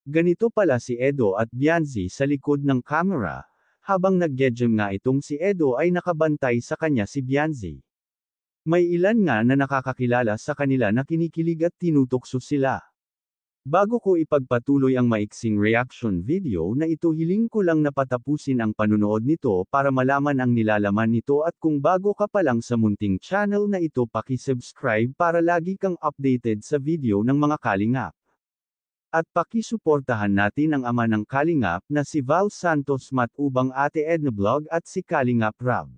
Ganito pala si Edo at Bianzi sa likod ng camera, habang nag-gedgem nga itong si Edo ay nakabantay sa kanya si Bianzi. May ilan nga na nakakakilala sa kanila na kinikilig at tinutokso sila. Bago ko ipagpatuloy ang maiksing reaction video na ito, hiling ko lang na patapusin ang panunood nito para malaman ang nilalaman nito, at kung bago ka pa lang sa munting channel na ito, paki-subscribe para lagi kang updated sa video ng mga kalingap. At pakisuportahan natin ang ama ng kalingap na si Val Santos Matubang, Ate Edna Vlog at si Kalingap Rab.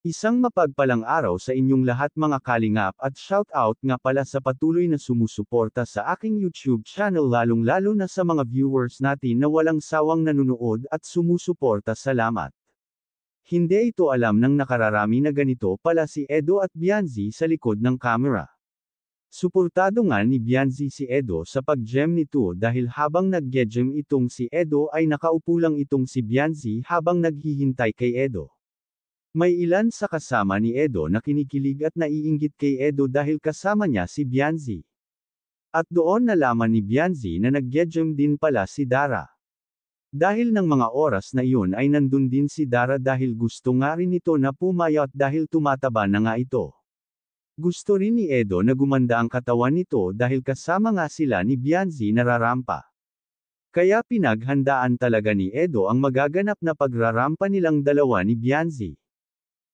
Isang mapagpalang araw sa inyong lahat mga kalingap, at shout out nga pala sa patuloy na sumusuporta sa aking YouTube channel, lalong-lalo na sa mga viewers natin na walang sawang nanunood at sumusuporta. Salamat. Hindi ito alam ng nakararami na ganito pala si Edo at Bianzi sa likod ng camera. Suportado nga ni Bianzi si Edo sa pag-gem nito, dahil habang nag-gem itong si Edo ay nakaupo lang itong si Bianzi habang naghihintay kay Edo. May ilan sa kasama ni Edo na kinikilig at naiinggit kay Edo dahil kasama niya si Bianzi. At doon nalaman ni Bianzi na nag-gem din pala si Dara. Dahil ng mga oras na iyon ay nandun din si Dara dahil gusto nga rin ito na pumayat dahil tumataba na nga ito. Gusto rin ni Edo na gumanda ang katawan nito dahil kasama nga sila ni Bianzi nararampa. Kaya pinaghandaan talaga ni Edo ang magaganap na pagrarampa nilang dalawa ni Bianzi.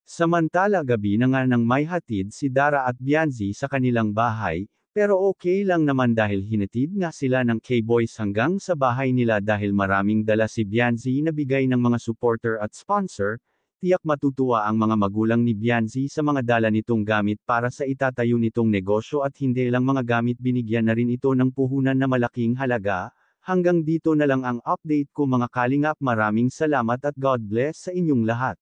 Samantala gabi na nga nang may hatid si Dara at Bianzi sa kanilang bahay, pero okay lang naman dahil hinatid nga sila ng K-Boys hanggang sa bahay nila dahil maraming dala si Bianzi na bigay ng mga supporter at sponsor. Tiyak matutuwa ang mga magulang ni Bianzi sa mga dala nitong gamit para sa itatayo nitong negosyo, at hindi lang mga gamit, binigyan na rin ito ng puhunan na malaking halaga. Hanggang dito na lang ang update ko mga kalingap, maraming salamat at God bless sa inyong lahat.